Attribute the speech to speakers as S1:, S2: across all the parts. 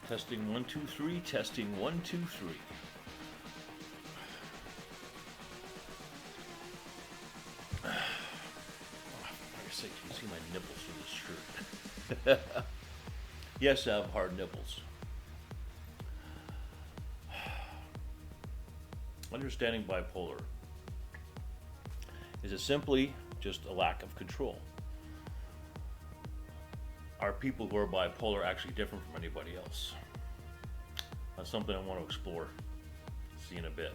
S1: Testing 1 2 3. Testing 1 2 3. Oh, for Christ's sake, you see my nipples through this shirt. Yes, I have hard nipples. Understanding bipolar. Is it simply just a lack of control? Are people who are bipolar actually different from anybody else? That's something I want to explore. See you in a bit.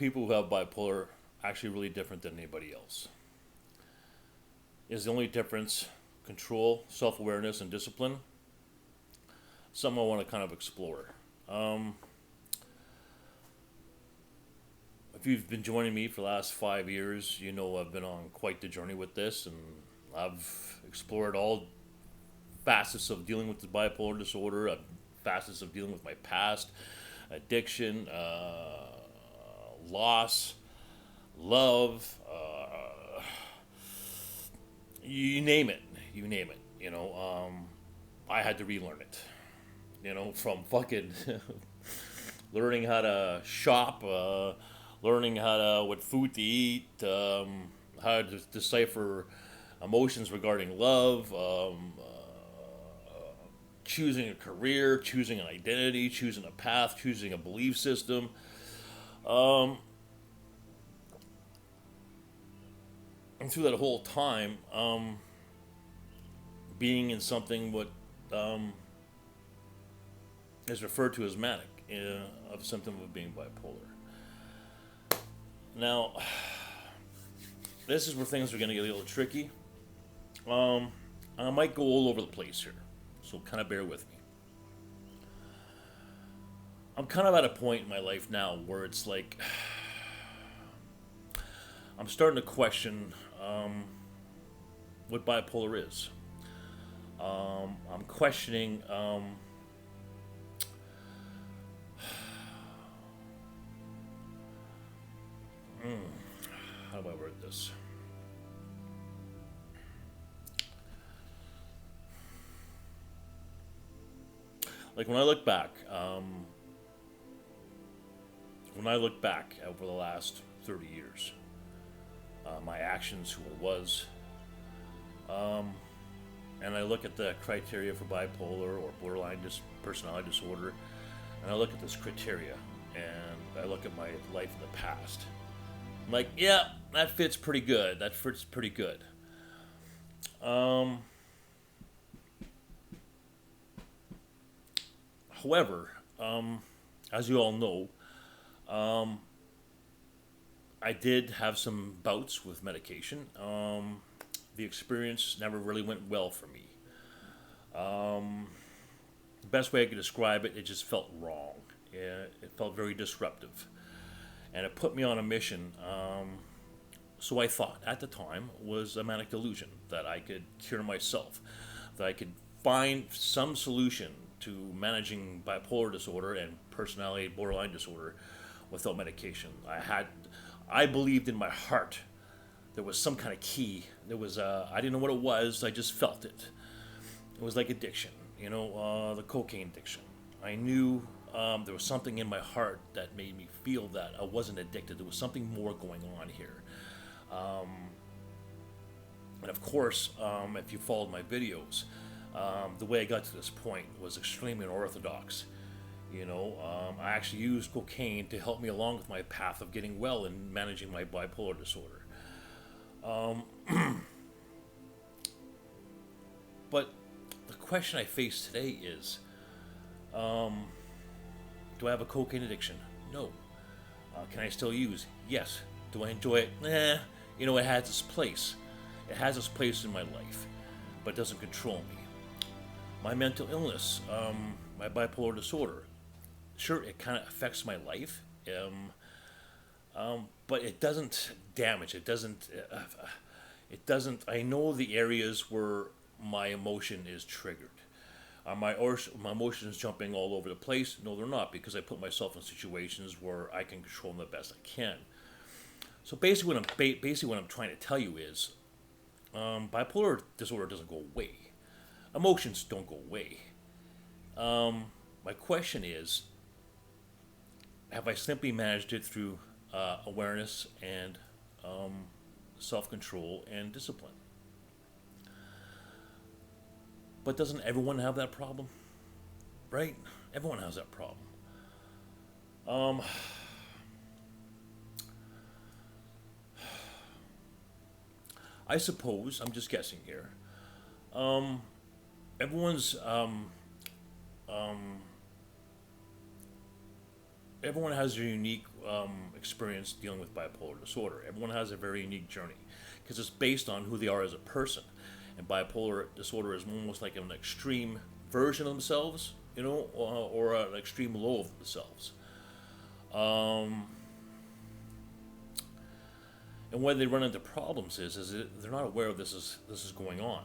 S1: people who have bipolar actually really different than anybody else. Is the only difference control, self-awareness, and discipline? Something I want to kind of explore. If you've been joining me for the last 5 years, you know I've been on quite the journey with this, and I've explored all facets of dealing with the bipolar disorder, facets of dealing with my past, addiction, loss, love, you name it, you name it. I had to relearn it. From fucking learning how to shop, learning what food to eat, how to decipher emotions regarding love, choosing a career, choosing an identity, choosing a path, choosing a belief system. And through that whole time, being in something what is referred to as manic, of symptom of being bipolar. Now, this is where things are going to get a little tricky. I might go all over the place here, so kind of bear with me. I'm kind of at a point in my life now where it's like I'm starting to question what bipolar is. I'm questioning how do I word this? Like when I look back over the last 30 years, my actions, who I was, and I look at the criteria for bipolar or borderline personality disorder, and I look at this criteria, and I look at my life in the past. I'm like, yeah, that fits pretty good. However, as you all know, I did have some bouts with medication. The experience never really went well for me. The best way I could describe it, it just felt wrong. It felt very disruptive. And it put me on a mission, so I thought at the time was a manic delusion, that I could cure myself, that I could find some solution to managing bipolar disorder and personality borderline disorder without medication. I believed in my heart there was some kind of key. I didn't know what it was, I just felt it. It was like addiction, the cocaine addiction. I knew there was something in my heart that made me feel that I wasn't addicted. There was something more going on here. And of course, if you followed my videos, the way I got to this point was extremely unorthodox. I actually used cocaine to help me along with my path of getting well and managing my bipolar disorder. But the question I face today is, do I have a cocaine addiction? No. Can I still use? Yes. Do I enjoy it? It has its place. It has its place in my life, but it doesn't control me. My mental illness, my bipolar disorder, sure, it kind of affects my life, but it doesn't damage. It doesn't. I know the areas where my emotion is triggered. My emotions jumping all over the place? No, they're not, because I put myself in situations where I can control them the best I can. So basically, what I'm trying to tell you is, bipolar disorder doesn't go away. Emotions don't go away. My question is, have I simply managed it through awareness and self-control and discipline? But doesn't everyone have that problem? Right? Everyone has that problem. I suppose, I'm just guessing here, everyone's everyone has a unique experience dealing with bipolar disorder. Everyone has a very unique journey because it's based on who they are as a person. And bipolar disorder is almost like an extreme version of themselves, or an extreme low of themselves. Um, and where they run into problems is that they're not aware of this is going on.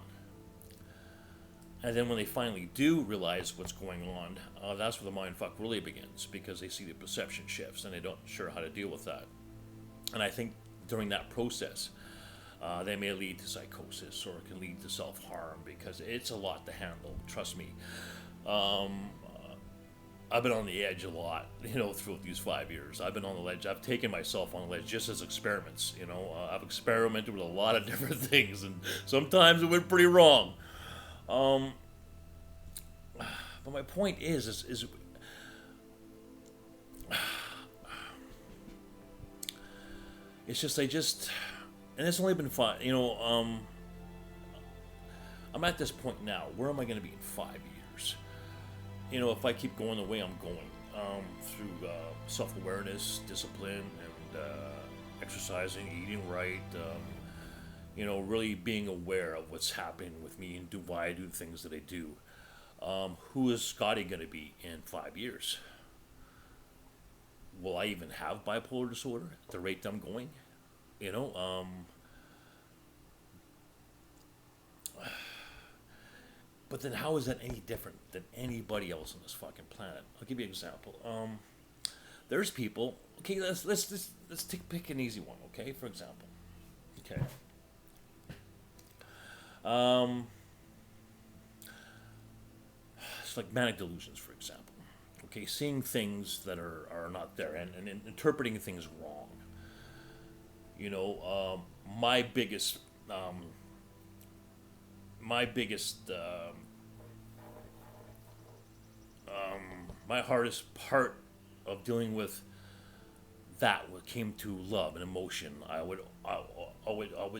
S1: And then when they finally do realize what's going on, that's where the mind fuck really begins, because they see the perception shifts and they don't sure how to deal with that. And I think during that process, they may lead to psychosis, or it can lead to self-harm, because it's a lot to handle. Trust me. I've been on the edge a lot, throughout these 5 years. I've been on the ledge. I've taken myself on the ledge just as experiments. I've experimented with a lot of different things, and sometimes it went pretty wrong. But my point is it's just, and it's only been five. I'm at this point now. Where am I going to be in 5 years? If I keep going the way I'm going, through self-awareness, discipline, and exercising, eating right, really being aware of what's happening with me and why I do the things that I do. Who is Scotty going to be in 5 years? Will I even have bipolar disorder at the rate that I'm going? But then how is that any different than anybody else on this fucking planet? I'll give you an example. There's people. Okay, let's pick an easy one. Okay, for example. Okay. It's like manic delusions, for example. Okay, seeing things that are not there, and interpreting things wrong. My biggest my hardest part of dealing with that when it came to love and emotion, I would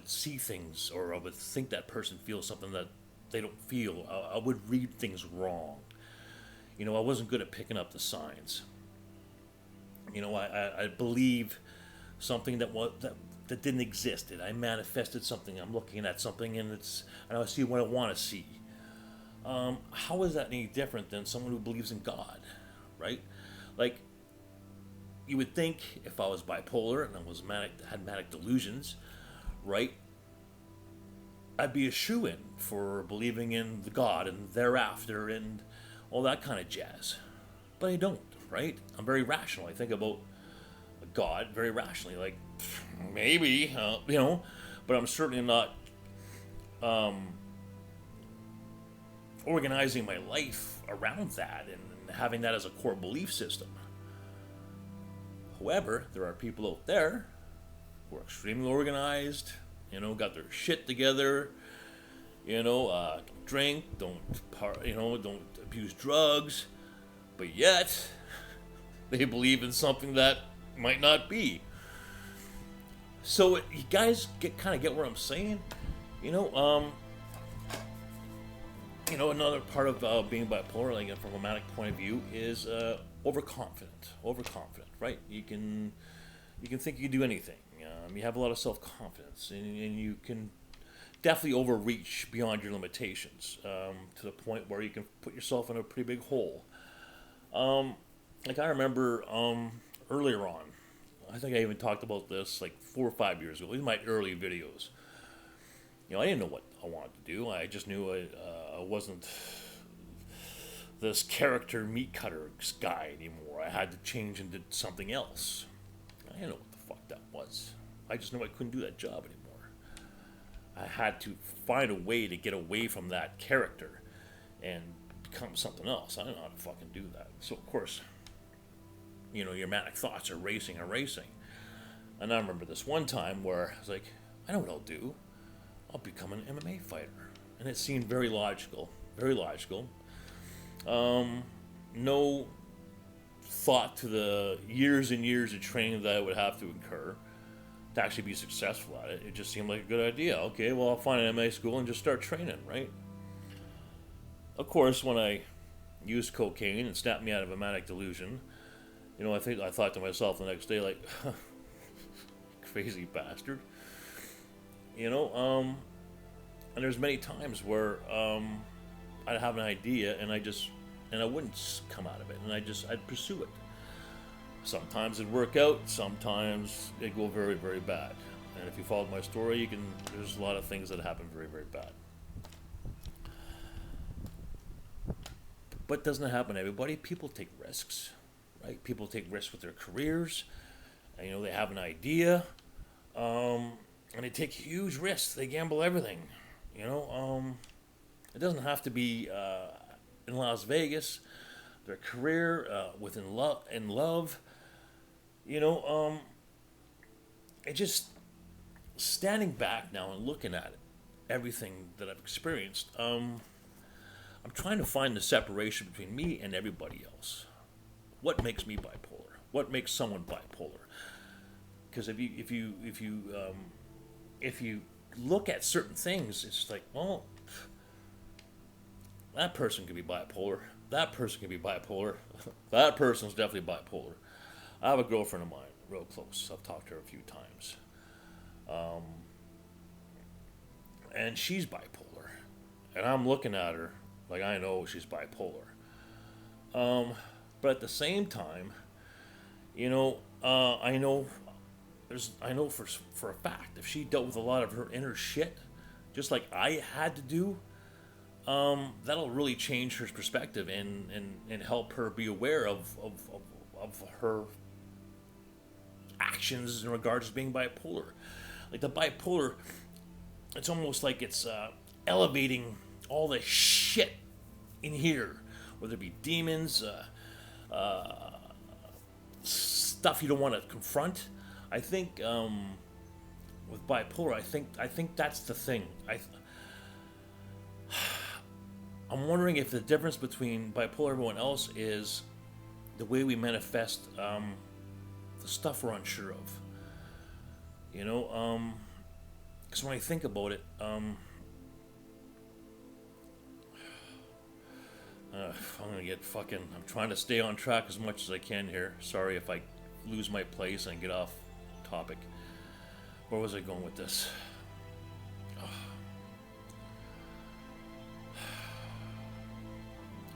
S1: see things, or I would think that person feels something that they don't feel. I would read things wrong. I wasn't good at picking up the signs. I believe something that didn't exist. I manifested something. I'm looking at something, and I see what I want to see. How is that any different than someone who believes in God, right? Like, you would think if I was bipolar and I had manic delusions, right, I'd be a shoo-in for believing in the God and thereafter and all that kind of jazz. But I don't, right? I'm very rational. I think about God very rationally, like, maybe, but I'm certainly not organizing my life around that and having that as a core belief system. However, there are people out there who are extremely organized, got their shit together, don't drink, don't abuse drugs, but yet they believe in something that might not be. So you guys kind of get what I'm saying, another part of being bipolar, like from a manic point of view, is overconfident, right? You can think you can do anything. You have a lot of self-confidence, and you can definitely overreach beyond your limitations, to the point where you can put yourself in a pretty big hole. Like I remember earlier on, I think I even talked about this like 4 or 5 years ago. These are my early videos. I didn't know what I wanted to do. I just knew I wasn't this character meat cutter guy anymore. I had to change into something else. I didn't know what the fuck that was. I just knew I couldn't do that job anymore. I had to find a way to get away from that character and become something else. I don't know how to fucking do that. So of course, your manic thoughts are racing and racing. And I remember this one time where I was like, I know what I'll do. I'll become an MMA fighter. And it seemed very logical. Very logical. No thought to the years and years of training that I would have to incur to actually be successful at it. It just seemed like a good idea. Okay, well, I'll find an MMA school and just start training, right? Of course, when I used cocaine and snapped me out of a manic delusion, I thought to myself the next day, like, crazy bastard. You know, and there's many times where I'd have an idea and I wouldn't come out of it, and I'd pursue it. Sometimes it'd work out, sometimes it'd go very, very bad. And if you followed my story, there's a lot of things that happen very, very bad. But doesn't it happen to everybody? People take risks, right? People take risks with their careers. And, they have an idea, and they take huge risks. They gamble everything. It doesn't have to be in Las Vegas. Their career, in love. It just standing back now and looking at it, everything that I've experienced. I'm trying to find the separation between me and everybody else. What makes me bipolar? What makes someone bipolar? Because if you look at certain things, it's like, well, that person could be bipolar. That person could be bipolar. That person's definitely bipolar. I have a girlfriend of mine, real close. I've talked to her a few times. And she's bipolar. And I'm looking at her like I know she's bipolar. But at the same time, I know for a fact if she dealt with a lot of her inner shit, just like I had to do, that'll really change her perspective and help her be aware of her actions in regards to being bipolar. Like the bipolar, it's almost like it's elevating all the shit in here, whether it be demons, stuff you don't want to confront. I think with bipolar, I think that's the thing. I'm wondering if the difference between bipolar and everyone else is the way we manifest the stuff we're unsure of. Because when I think about it, I'm gonna get fucking. I'm trying to stay on track as much as I can here. Sorry if I lose my place and get off topic. Where was I going with this?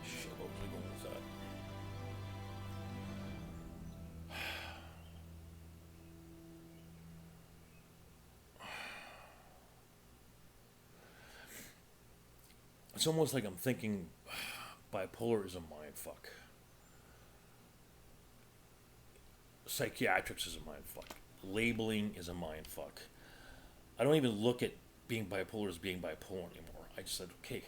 S1: Shit, what was I going with that? It's almost like I'm thinking bipolar is a mind fuck. Psychiatrics is a mind fuck. Labeling is a mind fuck. I don't even look at being bipolar as being bipolar anymore. I just said, okay,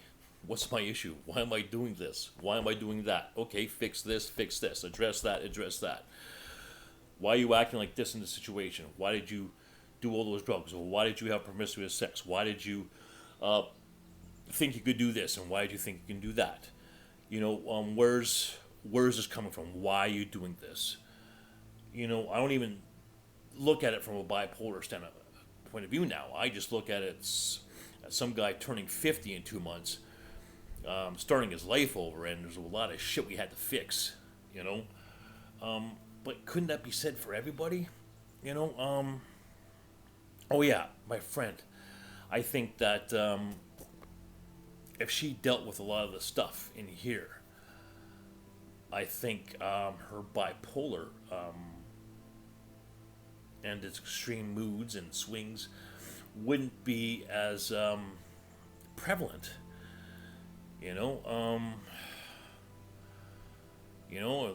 S1: what's my issue? Why am I doing this? Why am I doing that? Okay, fix this, address that. Why are you acting like this in this situation? Why did you do all those drugs? Or why did you have promiscuous sex? Why did you think you could do this? And why did you think you can do that? Where's this coming from? Why are you doing this? I don't even look at it from a bipolar point of view now. I just look at it as some guy turning 50 in 2 months, starting his life over, and there's a lot of shit we had to fix, But couldn't that be said for everybody? Oh yeah, my friend. I think that if she dealt with a lot of the stuff in here, I think her bipolar and its extreme moods and swings wouldn't be as prevalent.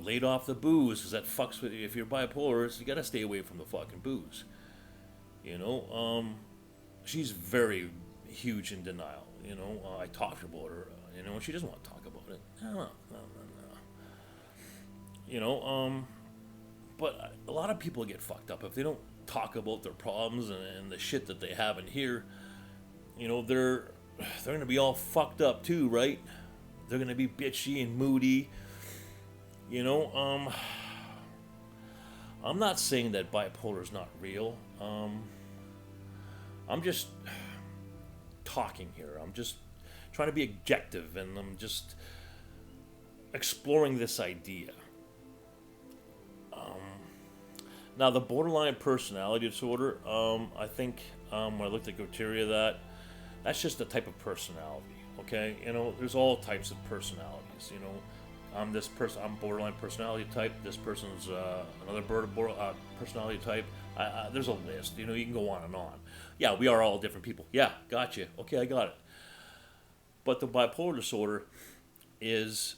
S1: Laid off the booze, because that fucks with you. If you're bipolar, you gotta stay away from the fucking booze. She's very huge in denial. I talked about her, and she doesn't want to talk about it. No. But a lot of people get fucked up if they don't talk about their problems and the shit that they have in here. They're gonna be all fucked up too, right? They're gonna be bitchy and moody. I'm not saying that bipolar is not real. I'm just talking here. I'm just trying to be objective, and I'm just exploring this idea. Now, the borderline personality disorder, I think when I looked at criteria of that, that's just a type of personality. Okay, there's all types of personalities. I'm this person. I'm borderline personality type. This person's another personality type. There's a list. You can go on and on. Yeah, we are all different people. Yeah, gotcha. Okay, I got it. But the bipolar disorder is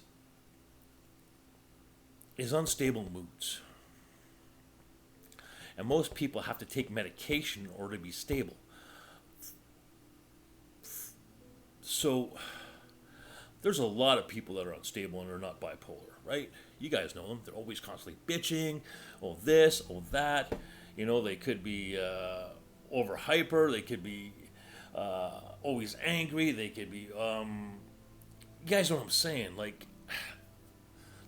S1: unstable moods. And most people have to take medication in order to be stable. So there's a lot of people that are unstable and are not bipolar, right? You guys know them. They're always constantly bitching, oh this, oh that. They could be over hyper. They could be always angry. They could be, you guys know what I'm saying? Like,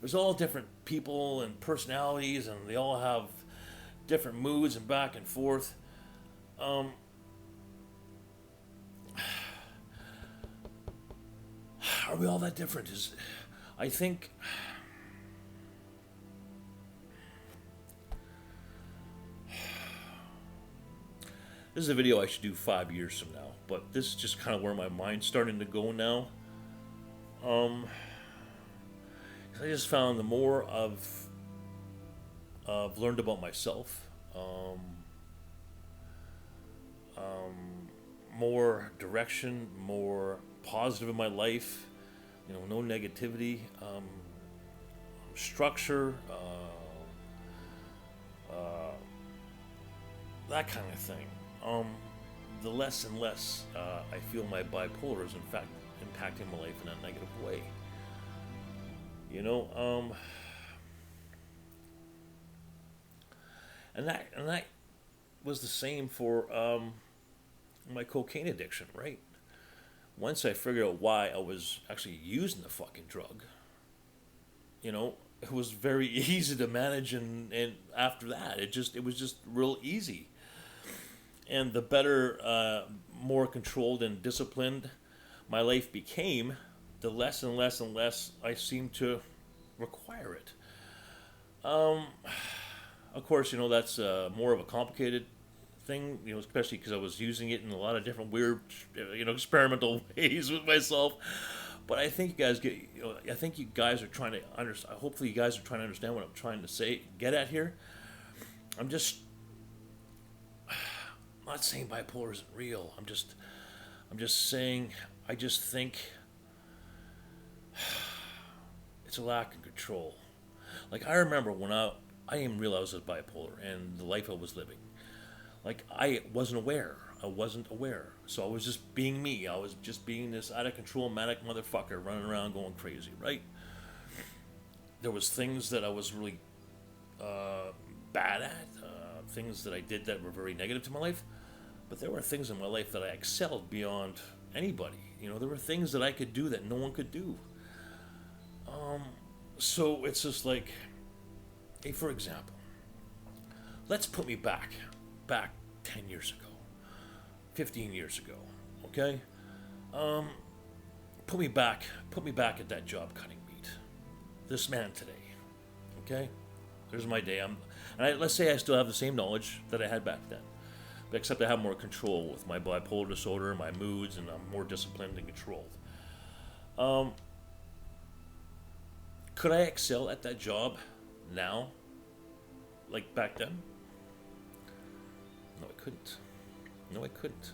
S1: there's all different people and personalities, and they all have different moods and back and forth. Are we all that different? I think this is a video I should do 5 years from now, but this is just kind of where my mind's starting to go now. I just found the more I've learned about myself, more direction, more positive in my life, no negativity, structure, that kind of thing. The less and less I feel my bipolar is in fact impacting my life in a negative way. And that was the same for my cocaine addiction, right? Once I figured out why I was actually using the fucking drug, it was very easy to manage, and after that, it was just real easy. And the better, more controlled and disciplined my life became, the less and less and less I seemed to require it. Of course, that's more of a complicated thing, especially because I was using it in a lot of different weird, experimental ways with myself. But I think you guys I think you guys are trying to understand. Hopefully, you guys are trying to understand what I'm trying to get at here. I'm not saying bipolar isn't real. I'm just saying I just think it's a lack of control. Like, I remember when I didn't realize I was bipolar and the life I was living. Like, I wasn't aware. So I was just being me. I was just being this out of control manic motherfucker running around going crazy, right? There was things that I was really bad at, things that I did that were very negative to my life. But there were things in my life that I excelled beyond anybody. There were things that I could do that no one could do. So it's just like, hey, for example, let's put me back 10 years ago, 15 years ago, okay? Put me back at that job cutting meat. This man today, okay? There's my day. Let's say I still have the same knowledge that I had back then, but except I have more control with my bipolar disorder, my moods, and I'm more disciplined and controlled. Could I excel at that job now, like back then? No, I couldn't.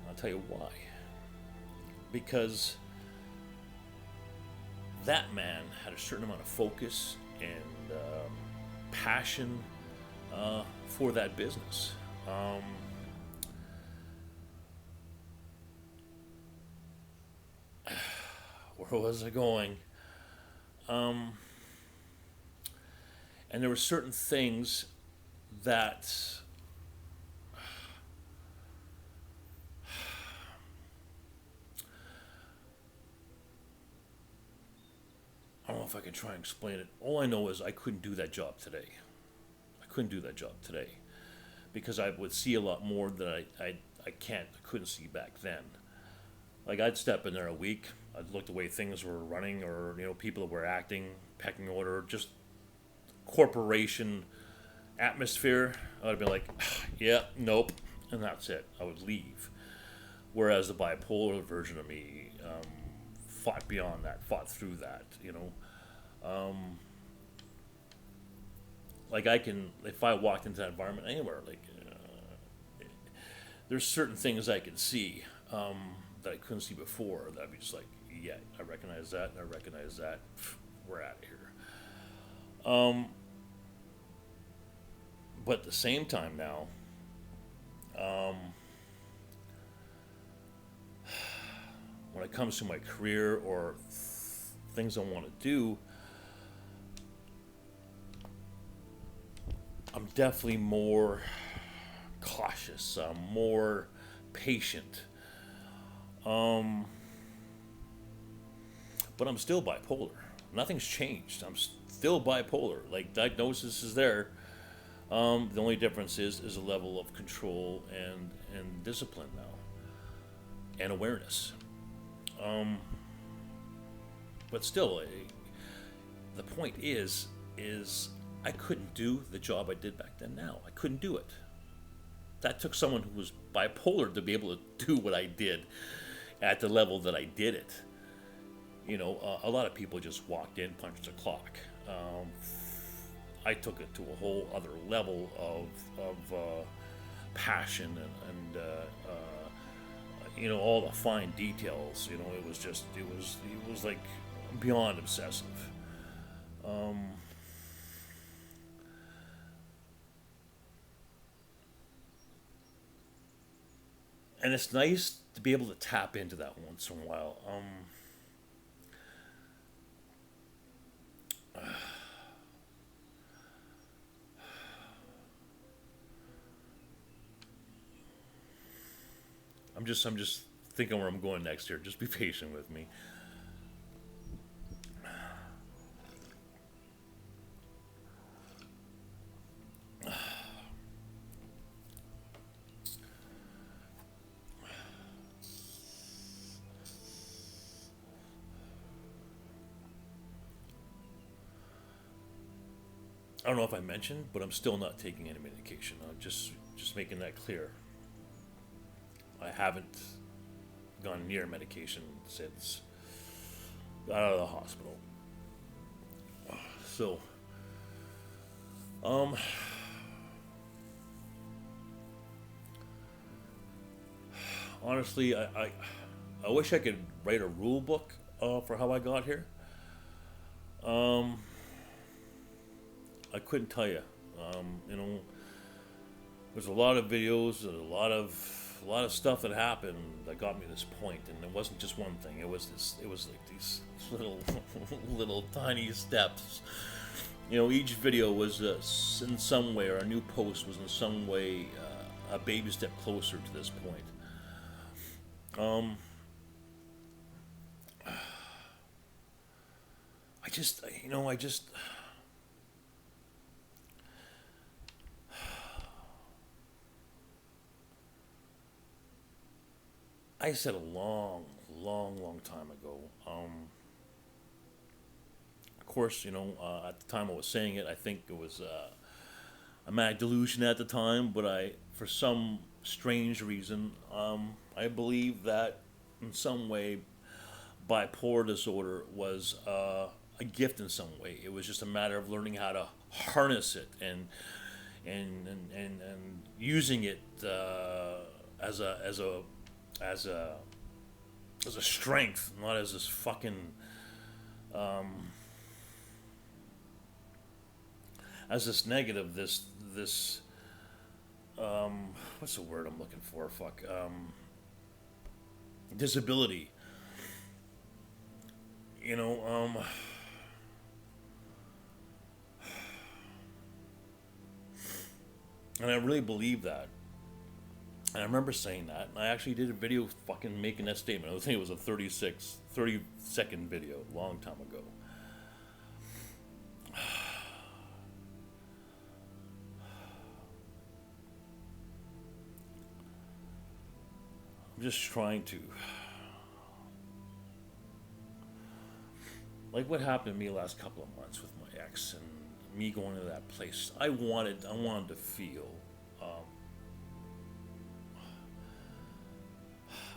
S1: I'll tell you why. Because that man had a certain amount of focus and passion for that business. Where was I going? And there were certain things that I don't know if I can try and explain it. All I know is I couldn't do that job today. Because I would see a lot more that I couldn't see back then. Like, I'd step in there a week, I'd look the way things were running, or people that were acting, pecking order, just corporation atmosphere, I would have been like, yeah, nope, and that's it. I would leave. Whereas the bipolar version of me fought beyond that, fought through that, you know. Like I can, if I walked into that environment anywhere, like there's certain things I can see that I couldn't see before. That I'd be just like, yeah, I recognize that, and I recognize that. We're out of here. Um, but at the same time now, um, when it comes to my career or things I want to do, I'm definitely more cautious. I'm more patient. Um, but I'm still bipolar. Nothing's changed. I'm still bipolar. Like diagnosis is there. The only difference is a level of control and discipline now and awareness. Um, but still, the point is I couldn't do the job I did back then. Now I couldn't do it. That took someone who was bipolar to be able to do what I did at the level that I did it. You know, a lot of people just walked in, punched the clock. I took it to a whole other level of passion and you know, all the fine details. You know, it was like beyond obsessive. Um, and it's nice to be able to tap into that once in a while. I'm just thinking where I'm going next here. Just be patient with me. I don't know if I mentioned, but I'm still not taking any medication. I'm just making that clear. I haven't gone near medication since got out of the hospital. So, um, honestly, I wish I could write a rule book for how I got here. Um, I couldn't tell you. You know, there's a lot of videos, and a lot of stuff that happened that got me to this point, and it wasn't just one thing. It was like these little little tiny steps. You know, each video was in some way, or a new post was in some way a baby step closer to this point. Um, you know, I said a long time ago. Of course, you know, at the time I was saying it, I think it was a mad delusion at the time, but for some strange reason, I believe that in some way, bipolar disorder was a gift in some way. It was just a matter of learning how to harness it and using it as a as a as a as a strength, not as this fucking um, as this negative, this what's the word I'm looking for? Fuck, disability. You know, and I really believe that. And I remember saying that. And I actually did a video fucking making that statement. I think it was a 30-second video, a long time ago. I'm just trying to. Like what happened to me the last couple of months with my ex and me going to that place. I wanted to feel.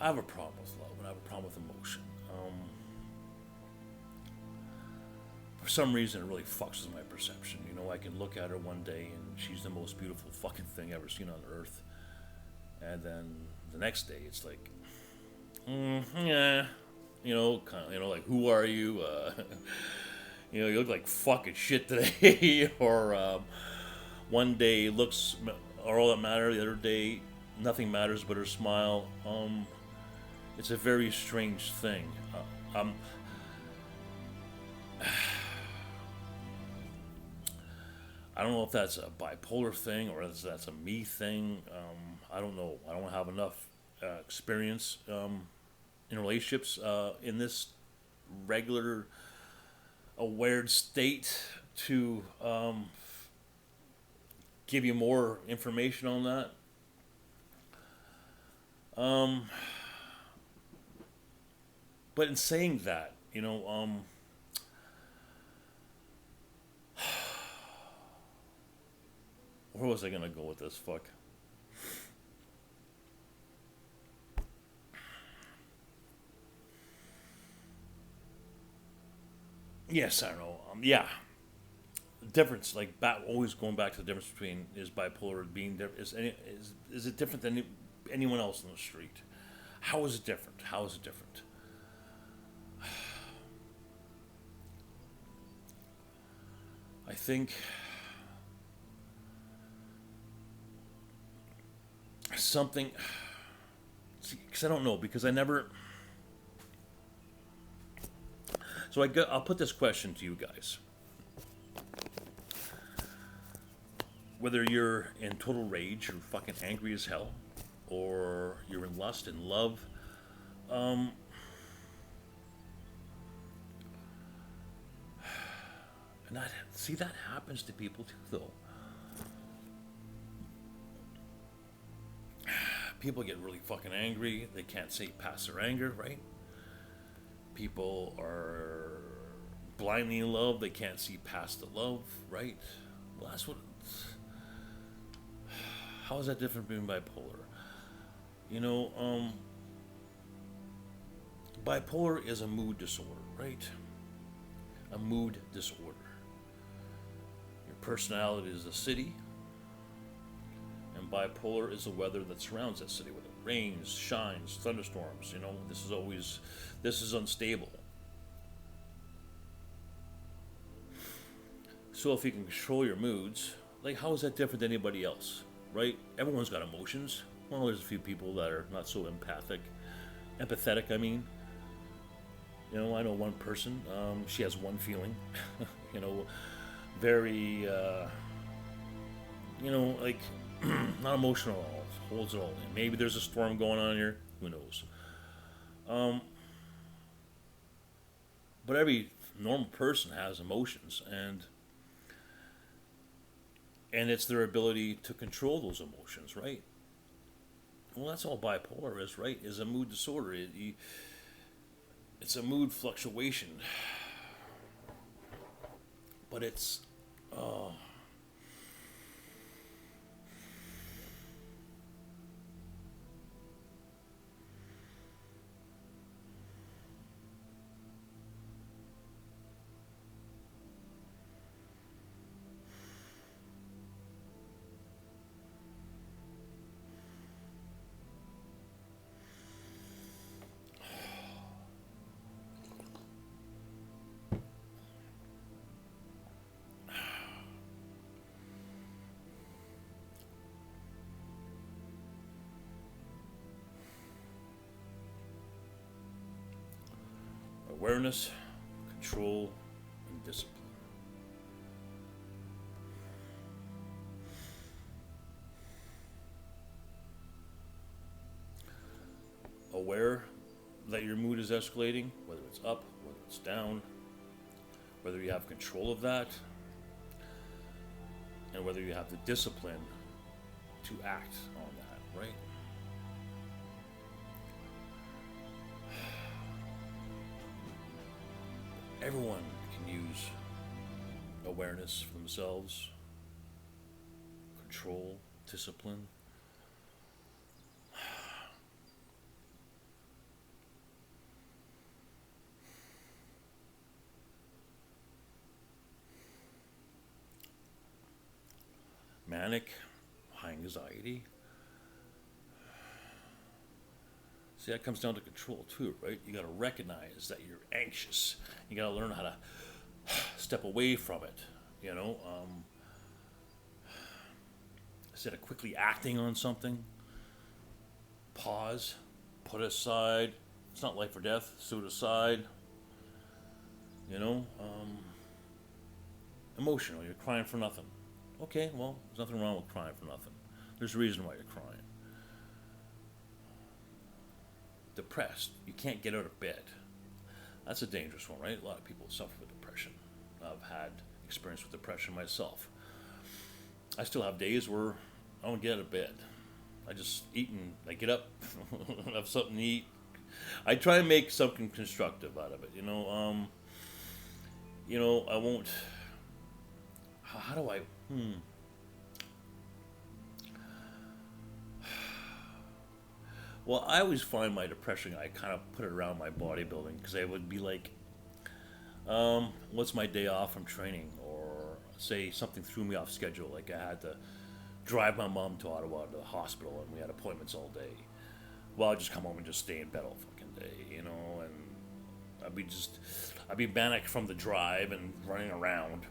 S1: I have a problem with love, and I have a problem with emotion. For some reason, it really fucks with my perception. You know, I can look at her one day, and she's the most beautiful fucking thing ever seen on earth, and then the next day, it's like, yeah, kind of, like, who are you? You look like fucking shit today, or one day looks are all that matter. The other day, nothing matters but her smile. It's a very strange thing. I don't know if that's a bipolar thing or if that's a me thing. I don't know. I don't have enough experience in relationships in this regular aware state to give you more information on that. But in saying that, where was I gonna go with this? Fuck. Yes, I don't know. Yeah, difference, like always going back to the difference between is bipolar being is it different than anyone else on the street? How is it different? How is it different? I think something, because I don't know, because I never. So I'll put this question to you guys. Whether you're in total rage, you're fucking angry as hell, or you're in lust and love, and that happens to people too, though. People get really fucking angry. They can't say past their anger, right? People are blindly in love. They can't see past the love, right? Well, that's what. How is that different from being bipolar? Bipolar is a mood disorder, right? A mood disorder. Your personality is the city, and bipolar is the weather that surrounds that city, whether it rains, shines, thunderstorms. This is unstable. So if you can control your moods, like, how is that different than anybody else, right? Everyone's got emotions. Well, there's a few people that are not so empathetic, I mean. I know one person, she has one feeling, very, like, not emotional at all, holds it all in. Maybe there's a storm going on here, who knows. But every normal person has emotions, and it's their ability to control those emotions, right? Well, that's all bipolar is, right? Is a mood disorder. It's a mood fluctuation, but it's awareness, control, and discipline. Aware that your mood is escalating, whether it's up, whether it's down, whether you have control of that, and whether you have the discipline to act on that, right? Everyone can use awareness for themselves, control, discipline. Manic, high anxiety. See, that comes down to control too, right? You got to recognize that you're anxious. You got to learn how to step away from it. You know, instead of quickly acting on something, pause, put it aside. It's not life or death. Suicide. You know, emotional. You're crying for nothing. Okay, well, there's nothing wrong with crying for nothing. There's a reason why you're crying. Depressed. You can't get out of bed. That's a dangerous one, right? A lot of people suffer with depression. I've had experience with depression myself. I still have days where I don't get out of bed. I just eat and I get up, have something to eat. I try and make something constructive out of it. I won't. How do I? Well, I always find my depression, I kind of put it around my bodybuilding because I would be like, what's my day off from training? Or say something threw me off schedule, like I had to drive my mom to Ottawa to the hospital and we had appointments all day. Well, I'd just come home and just stay in bed all fucking day, and I'd be manic from the drive and running around.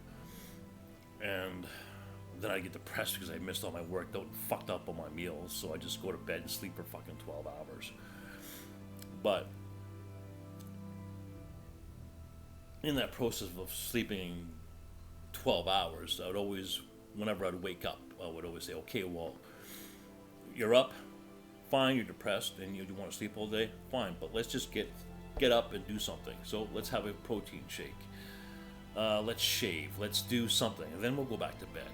S1: And then I get depressed because I missed all my work, fucked up on my meals, so I just go to bed and sleep for fucking 12 hours. But in that process of sleeping 12 hours, I would always, whenever I'd wake up, I would always say, okay, well, you're up, fine, you're depressed, and you want to sleep all day, fine, but let's just get up and do something. So let's have a protein shake. Let's shave, let's do something, and then we'll go back to bed.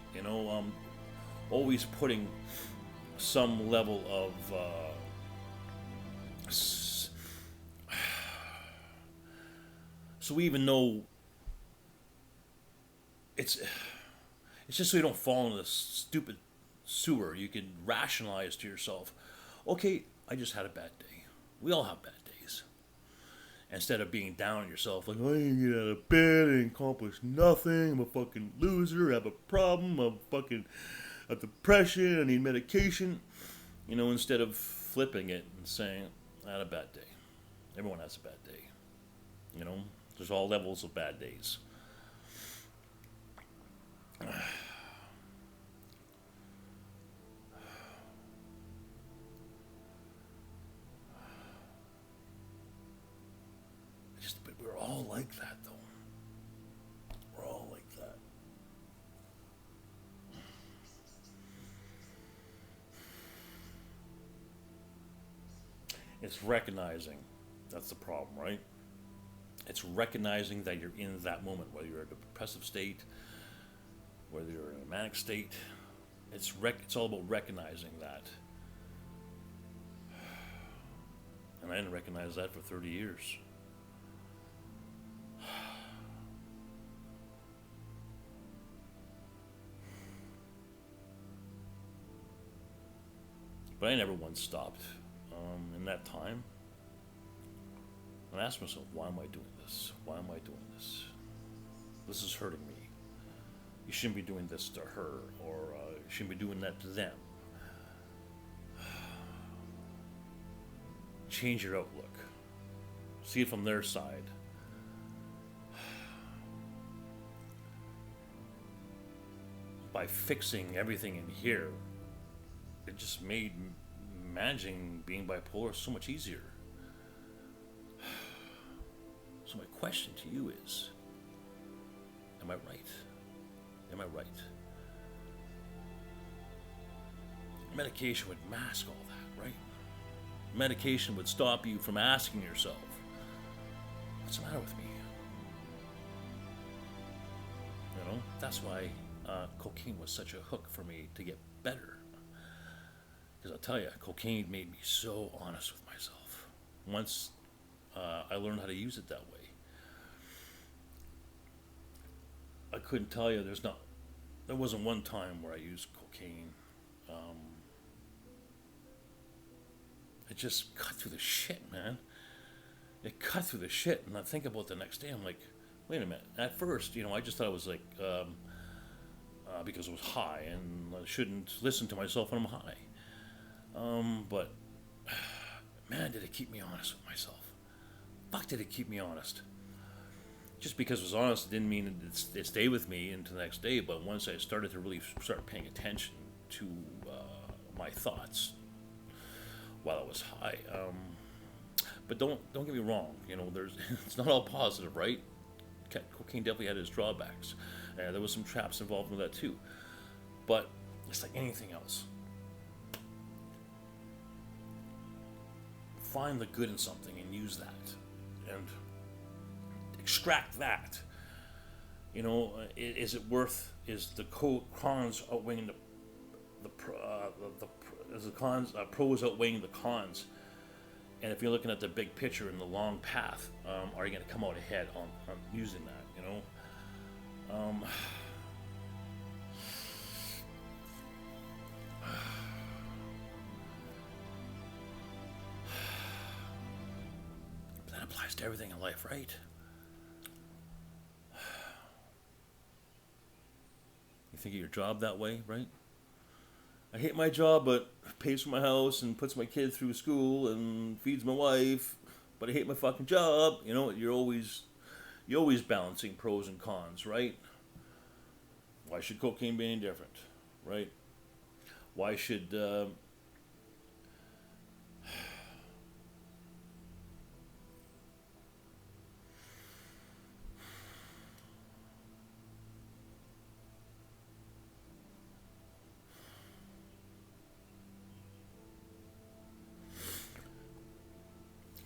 S1: Always putting some level of so even though it's just so you don't fall into this stupid sewer, you can rationalize to yourself, okay, I just had a bad day. We all have bad days. Instead of being down on yourself, like, I ain't get out of bed, I ain't accomplished nothing, I'm a fucking loser, I have a problem, I'm fucking a depression, I need medication. Instead of flipping it and saying, I had a bad day. Everyone has a bad day. There's all levels of bad days. But we're all like that, though. We're all like that. It's recognizing that's the problem, right? It's recognizing that you're in that moment, whether you're in a depressive state, whether you're in a manic state. It's all about recognizing that. And I didn't recognize that for 30 years. But I never once stopped in that time. And I asked myself, why am I doing this? Why am I doing this? This is hurting me. You shouldn't be doing this to her, or you shouldn't be doing that to them. Change your outlook. See it from their side. By fixing everything in here, it just made managing being bipolar so much easier. So my question to you is, am I right? Am I right? Medication would mask all that, right? Medication would stop you from asking yourself, what's the matter with me? That's why cocaine was such a hook for me to get better. Because I'll tell you, cocaine made me so honest with myself. Once I learned how to use it that way. I couldn't tell you. There wasn't one time where I used cocaine. Um, it just cut through the shit, man. It cut through the shit, and I think about the next day. I'm like, wait a minute. At first, I just thought it was like because it was high, and I shouldn't listen to myself when I'm high. But man, did it keep me honest with myself. Fuck, did it keep me honest. Just because it was honest didn't mean it stayed with me into the next day. But once I started to really start paying attention to my thoughts while I was high, but don't get me wrong. There's it's not all positive, right? Cocaine definitely had its drawbacks. There was some traps involved with that too. But it's like anything else. Find the good in something and use that, and extract that. Is it worth? Is the cons outweighing is the pros outweighing the cons? And if you're looking at the big picture and the long path, are you going to come out ahead on using that? That applies to everything in life, right? You think of your job that way, right? I hate my job, but it pays for my house and puts my kid through school and feeds my wife. But I hate my fucking job. You're always balancing pros and cons, right? Why should cocaine be any different, right? Why should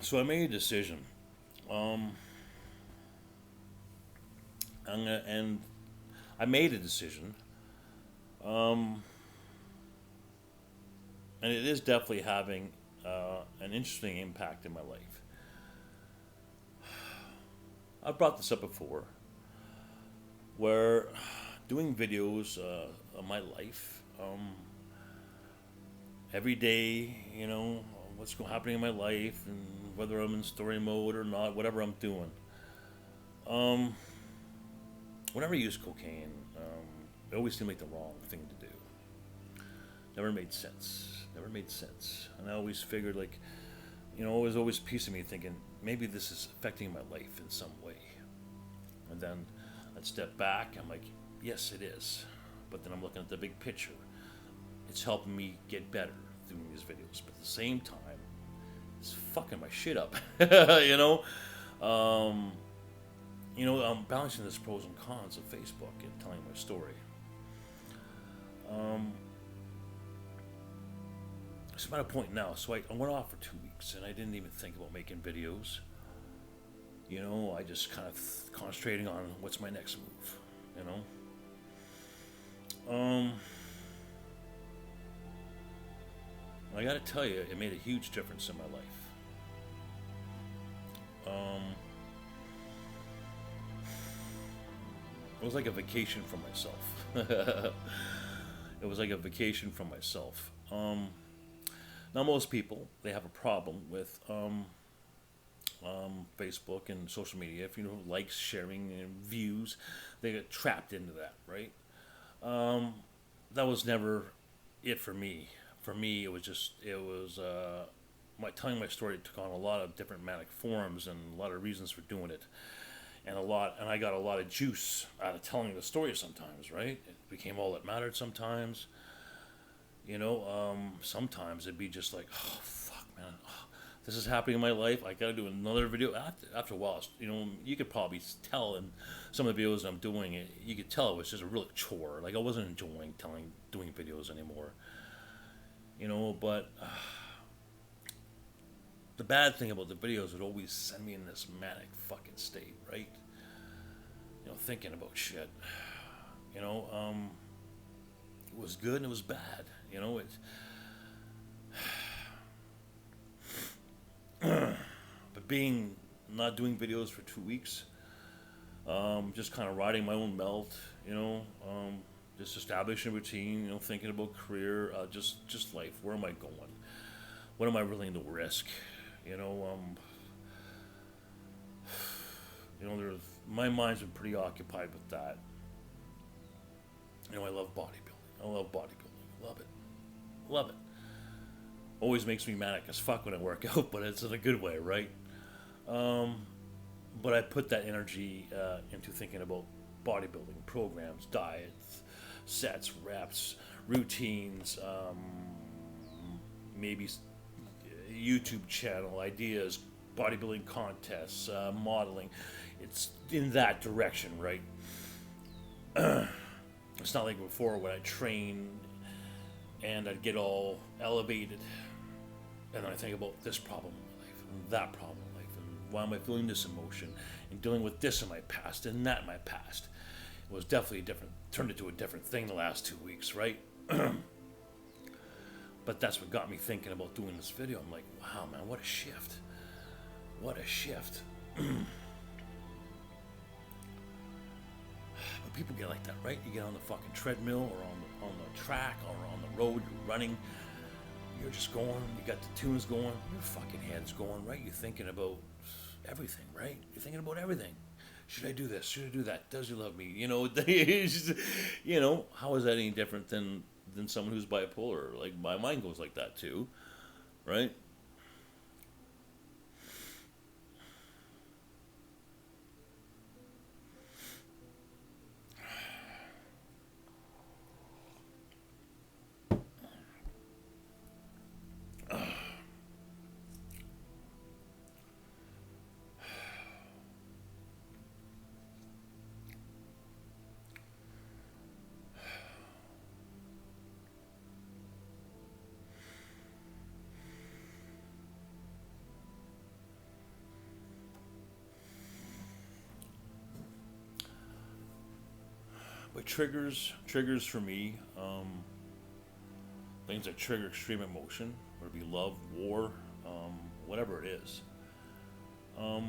S1: So I made a decision. And I made a decision. And it is definitely having an interesting impact in my life. I've brought this up before, where doing videos of my life, every day, what's happening in my life, and whether I'm in story mode or not, whatever I'm doing. Whenever I use cocaine, it always seemed like the wrong thing to do. Never made sense. And I always figured, like, it was always a piece of me thinking, maybe this is affecting my life in some way. And then I'd step back, I'm like, yes, it is. But then I'm looking at the big picture. It's helping me get better doing these videos. But at the same time, it's fucking my shit up. I'm balancing this pros and cons of Facebook and telling my story. So I'm at a point now. So I went off for 2 weeks, and I didn't even think about making videos. I just kind of concentrating on what's my next move. I got to tell you, it made a huge difference in my life. It was like a vacation from myself. It was like a vacation from myself. Now, most people, they have a problem with Facebook and social media. If likes, sharing, and views, they get trapped into that, right? That was never it for me. For me, it was telling my story took on a lot of different manic forms and a lot of reasons for doing it. And I got a lot of juice out of telling the story sometimes, right? It became all that mattered sometimes. Sometimes it'd be just like, oh, fuck, man. Oh, this is happening in my life. I got to do another video. After a while, you could probably tell in some of the videos I'm doing, you could tell it was just a real chore. Like, I wasn't enjoying doing videos anymore. But the bad thing about the videos would always send me in this manic fucking state, right? Thinking about shit. It was good and it was bad. But not doing videos for 2 weeks, Just kind of riding my own melt, you know, just establishing a routine, you know, thinking about career, just life. Where am I going? What am I willing to risk? You know, there's my mind's been pretty occupied with that. You know, I love bodybuilding. I love bodybuilding. Love it. Love it. Always makes me manic as fuck when I work out, but it's in a good way, right? But I put that energy into thinking about bodybuilding programs, diets, sets, reps, routines, maybe YouTube channel ideas, bodybuilding contests, modeling. It's in that direction, right? It's not like before when I train and I'd get all elevated and then I think about this problem in my life and that problem in life and why am I feeling this emotion and dealing with this in my past and that in my past. It was definitely turned into a different thing the last 2 weeks, right? But that's what got me thinking about doing this video. I'm like, wow, man, what a shift. What a shift. But people get like that, right? You get on the fucking treadmill or on the track or on the road, you're running. You're just going, you got the tunes going, your fucking head's going, right? You're thinking about everything, right? You're thinking about everything. Should I do this? Should I do that? Does he love me? You know, it's just, you know, how is that any different than someone who's bipolar? Like, my mind goes like that too, right? But triggers for me, things that trigger extreme emotion, whether it be love, war, whatever it is. As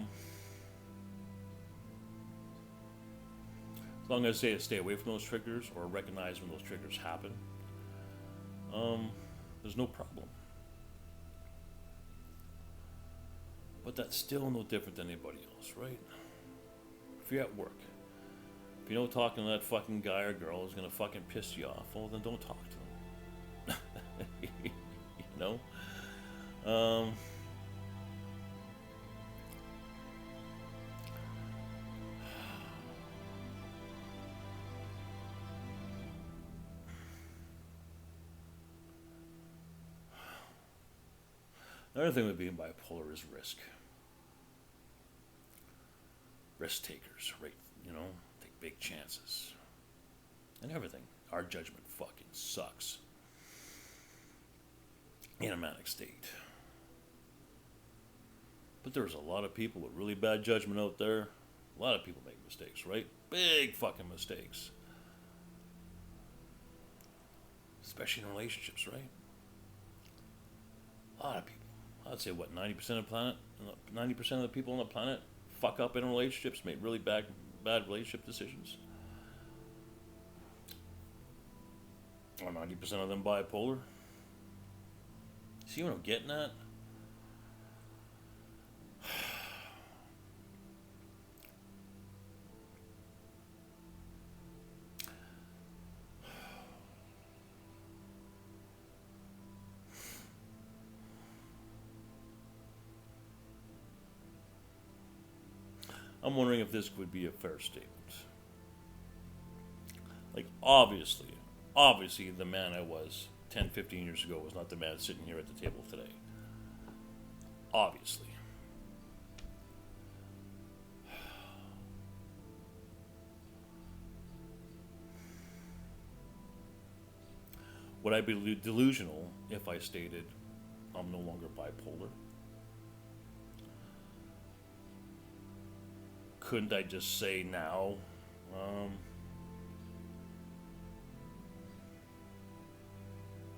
S1: long as I stay away from those triggers or recognize when those triggers happen, there's no problem. But that's still no different than anybody else, right? If you're at work, if you know talking to that fucking guy or girl is gonna fucking piss you off, well then don't talk to them. You know? Another thing with being bipolar is risk. Risk takers, right? You know, take big chances. And everything. Our judgment fucking sucks. In a manic state. But there's a lot of people with really bad judgment out there. A lot of people make mistakes, right? Big fucking mistakes. Especially in relationships, right? A lot of people. I'd say, what, 90% of the planet? 90% of the people on the planet fuck up in relationships, make really bad relationship decisions. Or 90% of them bipolar. See what I'm getting at? I'm wondering if this would be a fair statement. Like, obviously, the man I was 10, 15 years ago was not the man sitting here at the table today. Obviously. Would I be delusional if I stated I'm no longer bipolar? Couldn't I just say now,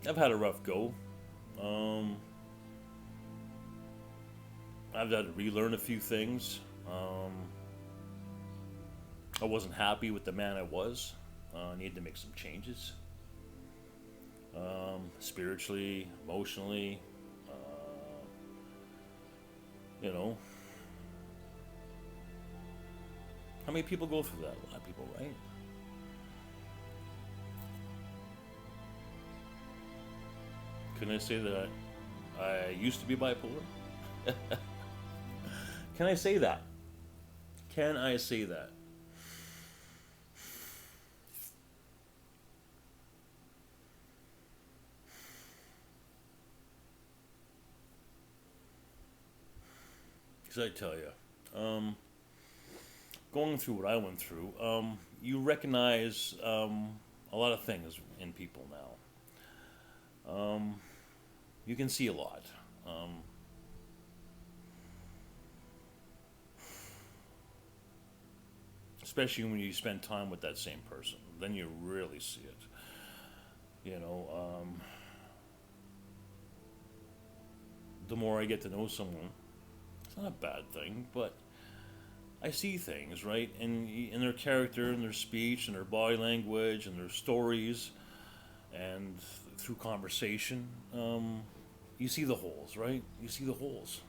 S1: I've had a rough go. I've had to relearn a few things. I wasn't happy with the man I was. I needed to make some changes, spiritually, emotionally. You know, how many people go through that? A lot of people, right? Can I say that I used to be bipolar? Can I say that? Can I say that? Because I tell you, going through what I went through, you recognize a lot of things in people now. You can see a lot. Especially when you spend time with that same person. Then you really see it. You know, the more I get to know someone, it's not a bad thing, but I see things, right? In their character, and their speech, and their body language, and their stories, and through conversation, you see the holes, right? You see the holes.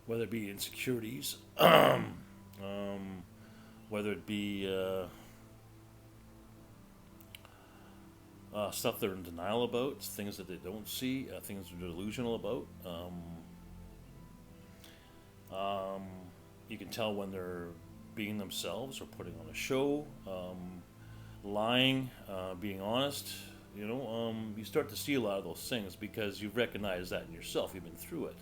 S1: Whether it be insecurities, whether it be stuff they're in denial about, things that they don't see, things they're delusional about. You can tell when they're being themselves or putting on a show, lying, being honest. You know, you start to see a lot of those things because you recognize that in yourself. You've been through it.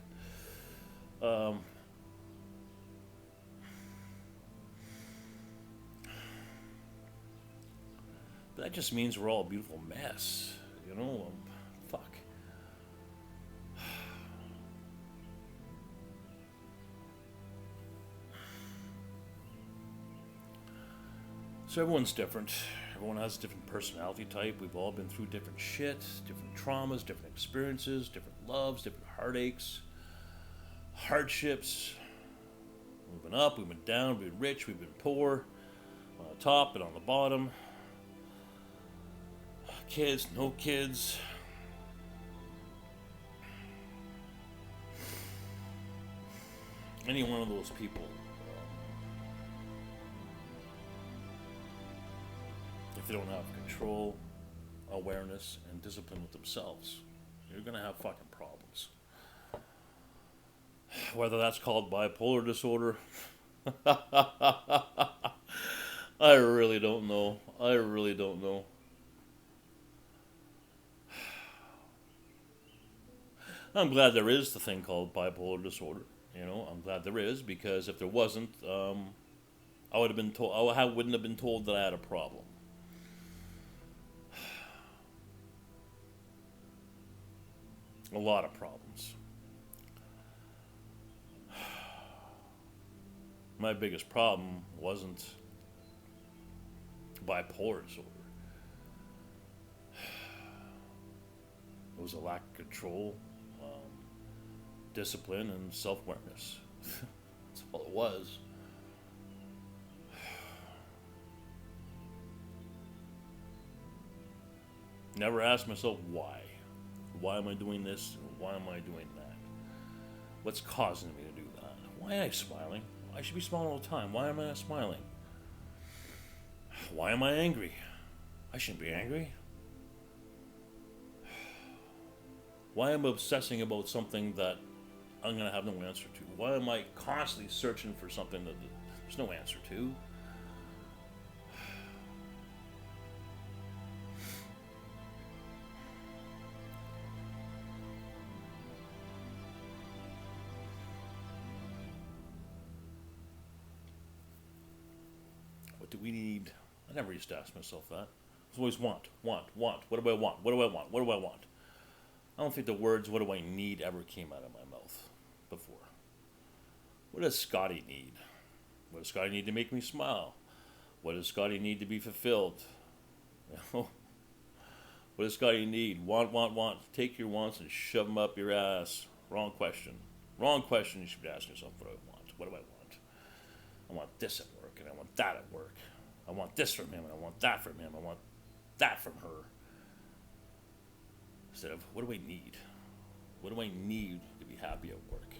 S1: That just means we're all a beautiful mess. You know, fuck. So everyone's different. Everyone has a different personality type. We've all been through different shit, different traumas, different experiences, different loves, different heartaches, hardships. We've been up, we've been down, we've been rich, we've been poor, on the top and on the bottom. Kids, no kids. Any one of those people, if they don't have control, awareness, and discipline with themselves, you're gonna have fucking problems. Whether that's called bipolar disorder, I really don't know. I really don't know. I'm glad there is the thing called bipolar disorder. You know, I'm glad there is, because if there wasn't, I would have been told. I wouldn't have been told that I had a problem. A lot of problems. My biggest problem wasn't bipolar disorder. It was a lack of control, discipline, and self-awareness. That's all it was. Never asked myself why. Why am I doing this? Why am I doing that? What's causing me to do that? Why am I smiling? I should be smiling all the time. Why am I not smiling? Why am I angry? I shouldn't be angry. Why am I obsessing about something that I'm going to have no answer to? Why am I constantly searching for something that there's no answer to? What do we need? I never used to ask myself that. I always want. What do I want? What do I want? What do I want? I don't think the words "what do I need" ever came out of my mouth before. What does Scotty need? What does Scotty need to make me smile? What does Scotty need to be fulfilled? You know? What does Scotty need? Want. Take your wants and shove them up your ass. Wrong question. Wrong question. You should be asking yourself, what do I want? What do I want? I want this at work, and I want that at work. I want this from him, and I want that from him. I want that from her. Instead of, what do I need? What do I need to be happy at work?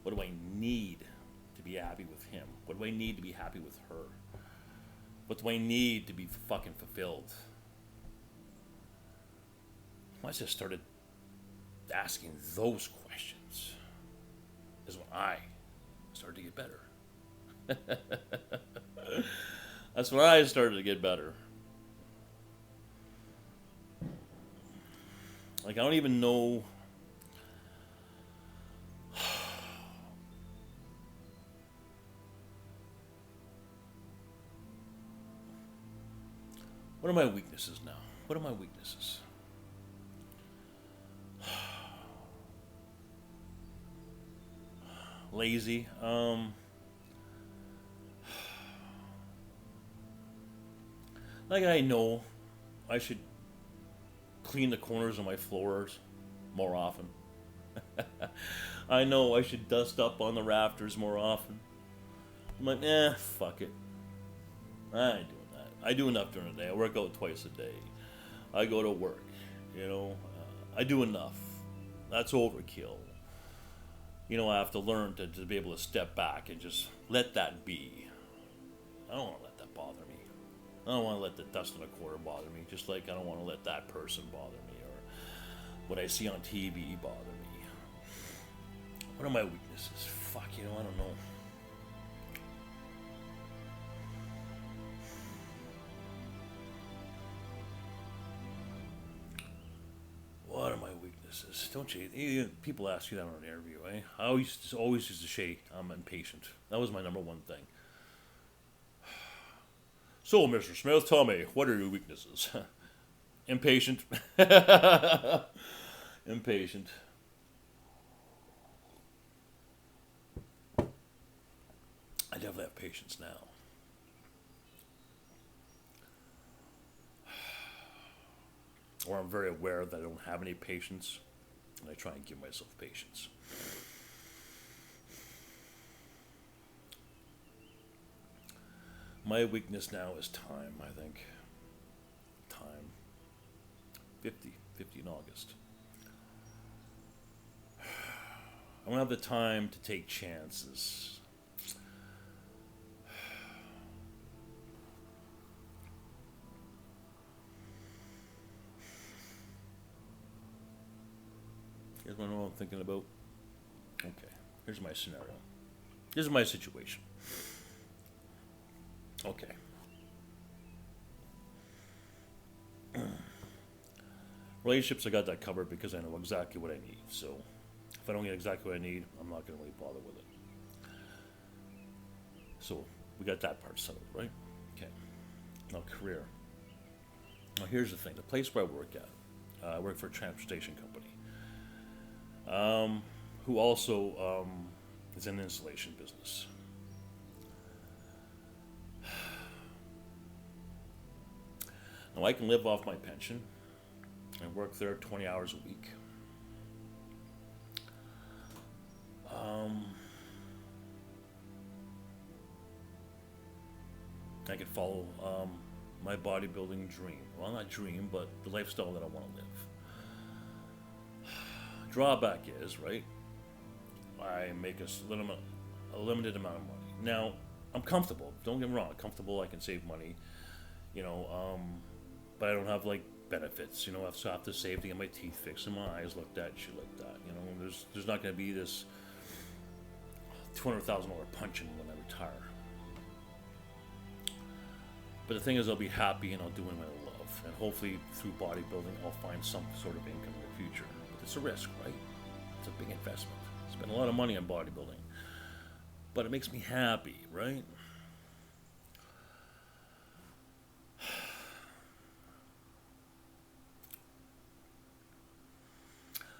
S1: What do I need to be happy with him? What do I need to be happy with her? What do I need to be fucking fulfilled? Once I started asking those questions, is when I started to get better. That's when I started to get better. Like, I don't even know. What are my weaknesses now? What are my weaknesses? Lazy. Like, I know I should clean the corners of my floors more often. I know I should dust up on the rafters more often. I'm like, fuck it. I ain't doing that. I do enough during the day. I work out twice a day. I go to work. I do enough. That's overkill. I have to learn to be able to step back and just let that be. I don't want to let that bother me. I don't want to let the dust in a quarter bother me, just like I don't want to let that person bother me or what I see on TV bother me. What are my weaknesses? Fuck, I don't know. What are my weaknesses? Don't you? People ask you that on an interview, eh? I always used to say I'm impatient. That was my number one thing. So, Mr. Smith, tell me, what are your weaknesses? Impatient. Impatient. I definitely have patience now. Or I'm very aware that I don't have any patience, and I try and give myself patience. My weakness now is time, I think. Time. 50 in August. I don't have the time to take chances. You guys want to know what I'm thinking about? Okay, here's my scenario. This is my situation. Okay. Relationships, I got that covered because I know exactly what I need. So if I don't get exactly what I need, I'm not going to really bother with it. So we got that part settled, right? Okay. Now, career. Now, here's the thing. The place where I work at, I work for a transportation company, who also is in the installation business. Now, I can live off my pension and work there 20 hours a week. I could follow my bodybuilding dream. Well, not dream, but the lifestyle that I want to live. Drawback is, right, I make a limited amount of money. Now, I'm comfortable. Don't get me wrong. I'm comfortable. I can save money. But I don't have like benefits. I have to save to get my teeth fixed and my eyes looked at, shit like that. There's not going to be this $200,000 punch in when I retire. But the thing is, I'll be happy and I'll do what I love, and hopefully through bodybuilding, I'll find some sort of income in the future. But it's a risk, right? It's a big investment. I spend a lot of money on bodybuilding, but it makes me happy, right?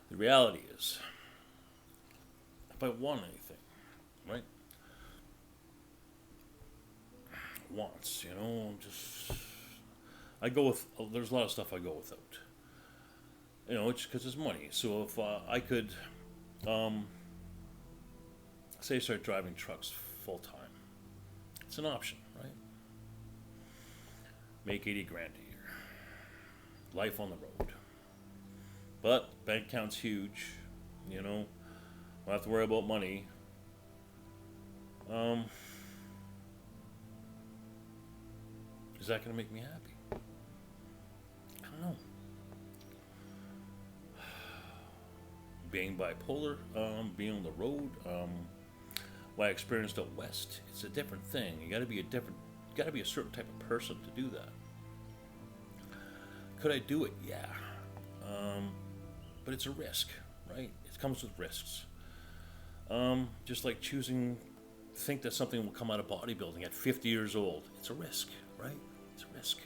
S1: The reality is, if I want anything, right? Wants, I go with, there's a lot of stuff I go without. It's because it's money. So if I could, say, start driving trucks full time, It's an option, right? Make 80 grand a year. Life on the road. But bank account's huge, you know. Don't have to worry about money. Is that going to make me happy? I don't know. Being bipolar, being on the road, what I experienced out west, it's a different thing. You got to be a certain type of person to do that. Could I do it? Yeah. But it's a risk, right? It comes with risks. Just like think that something will come out of bodybuilding at 50 years old. It's a risk, right? It's a risk.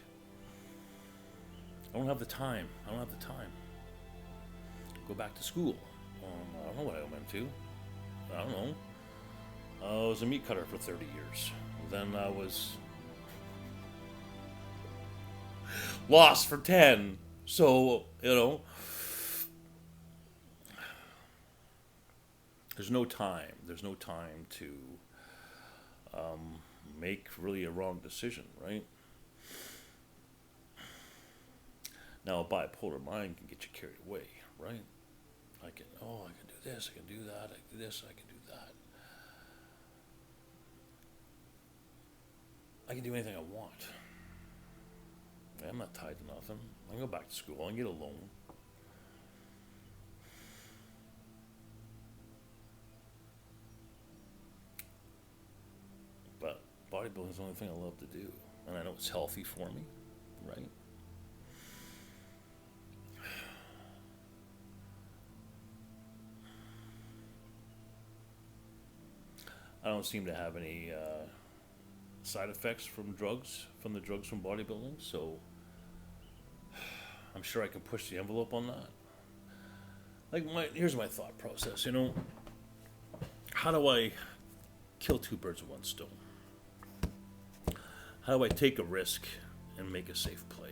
S1: I don't have the time. Go back to school. I don't know what I went to. I don't know. I was a meat cutter for 30 years. Then I was lost for 10. So, there's no time. There's no time to make really a wrong decision, right? Now, a bipolar mind can get you carried away, right? I can do this, I can do that, I can do this, I can do that. I can do anything I want. I'm not tied to nothing. I can go back to school, I can get a loan. But bodybuilding is the only thing I love to do. And I know it's healthy for me, right? I don't seem to have any side effects from the drugs from bodybuilding, so I'm sure I can push the envelope on that. Here's my thought process, how do I kill two birds with one stone? How do I take a risk and make a safe play?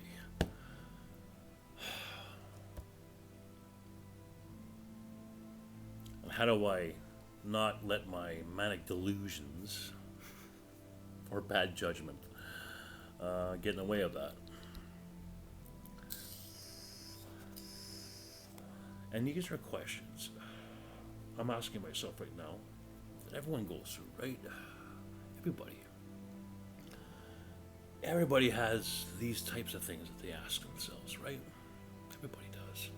S1: And how do I not let my manic delusions or bad judgment get in the way of that? And these are questions I'm asking myself right now that everyone goes through, right? Everybody has these types of things that they ask themselves, right? Everybody does.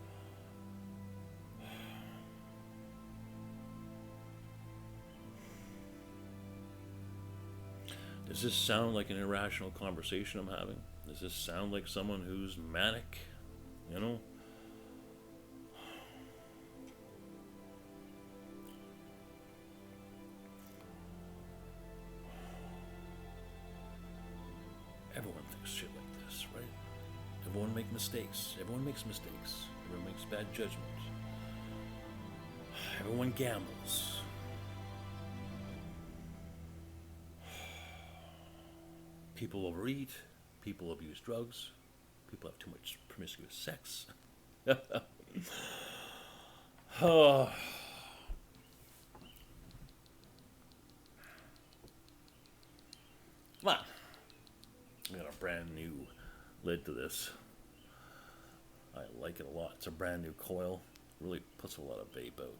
S1: Does this sound like an irrational conversation I'm having? Does this sound like someone who's manic? Everyone thinks shit like this, right? Everyone makes mistakes. Everyone makes bad judgments. Everyone gambles. People overeat. People abuse drugs. People have too much promiscuous sex. Oh. Come on. I got a brand new lid to this. I like it a lot. It's a brand new coil. Really puts a lot of vape out.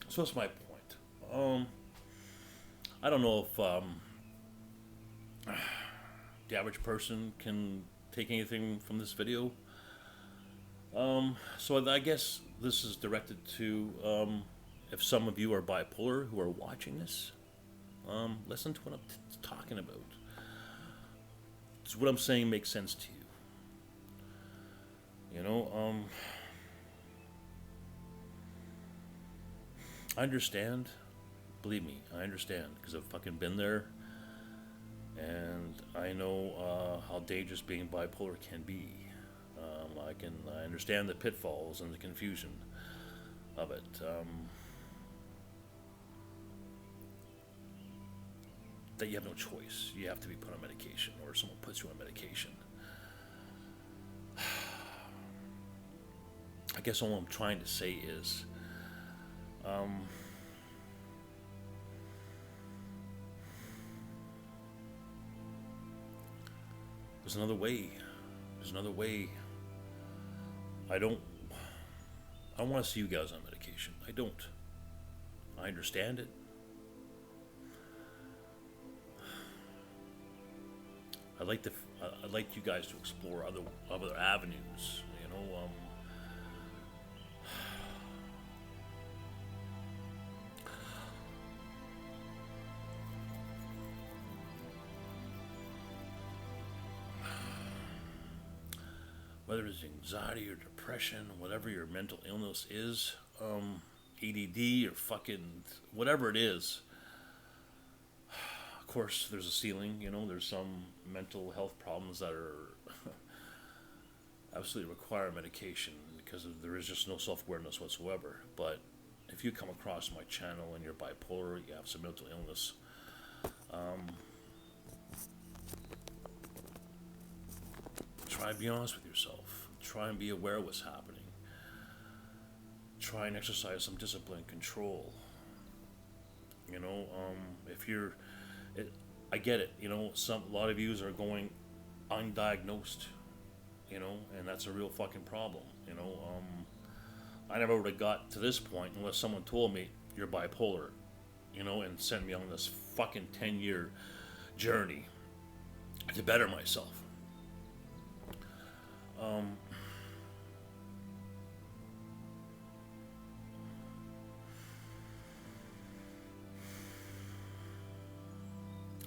S1: So that's my point. I don't know if the average person can take anything from this video. So I guess this is directed to if some of you are bipolar who are watching this. Listen to what I'm talking about. Does what I'm saying make sense to you? I understand. Believe me, I understand, because I've fucking been there, and I know how dangerous being bipolar can be. I understand the pitfalls and the confusion of it. that you have no choice. You have to be put on medication, or someone puts you on medication. I guess all I'm trying to say is, there's another way. There's another way. I don't want to see you guys on medication. I don't. I understand it. I'd like you guys to explore other avenues. Whether it's anxiety or depression, whatever your mental illness is, ADD or fucking whatever it is. Of course, there's a ceiling. There's some mental health problems that are absolutely require medication because there is just no self-awareness whatsoever. But if you come across my channel and you're bipolar, you have some mental illness, try and be honest with yourself. Try and be aware of what's happening. Try and exercise some discipline and control. If you're, I get it. A lot of you are going undiagnosed. And that's a real fucking problem. I never would have got to this point unless someone told me you're bipolar, and sent me on this fucking 10-year journey to better myself.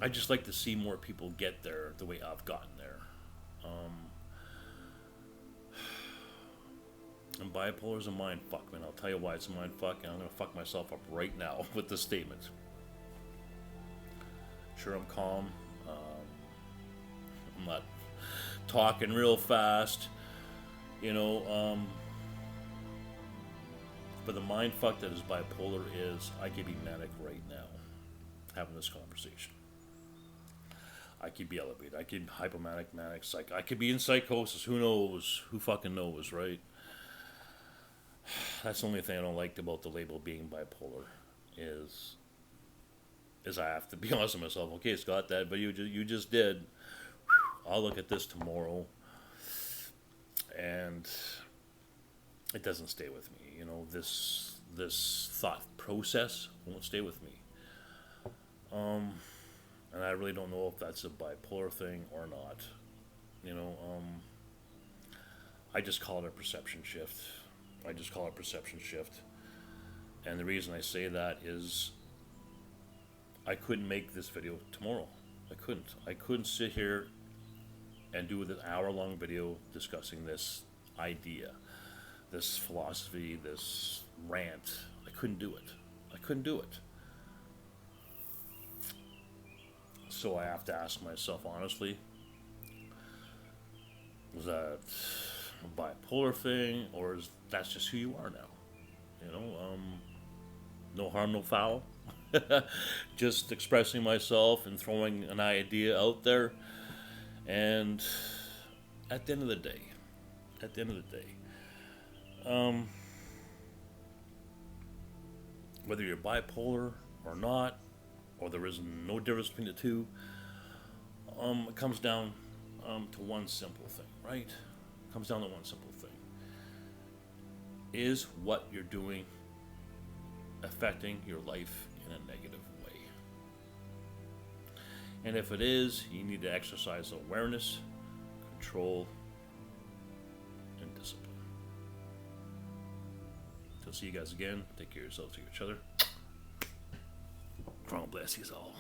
S1: I just like to see more people get there the way I've gotten there. And bipolar is a mind fuck, man. I'll tell you why it's a mind fuck, and I'm going to fuck myself up right now with this statement. Sure, I'm calm. I'm not talking real fast, but the mind fuck that is bipolar is I could be manic right now having this conversation. I could be elevated. I could be hypomanic, manic, psych. I could be in psychosis. Who knows? Who fucking knows, right? That's the only thing I don't like about the label being bipolar is I have to be honest with myself. Okay, it's got that, but you just did. I'll look at this tomorrow, and it doesn't stay with me. This thought process won't stay with me. And I really don't know if that's a bipolar thing or not. I just call it a perception shift. And the reason I say that is I couldn't make this video tomorrow. I couldn't sit here and do an hour-long video discussing this idea, this philosophy, this rant. I couldn't do it. So I have to ask myself honestly, is that a bipolar thing, or is that's just who you are now? No harm, no foul. Just expressing myself and throwing an idea out there. And at the end of the day, whether you're bipolar or not, or there is no difference between the two, it comes down to one simple thing, right? It comes down to one simple thing. Is what you're doing affecting your life in a negative way? And if it is, you need to exercise awareness, control, and discipline. Till see you guys again. Take care of yourselves, take care of each other. Krahm bless you all.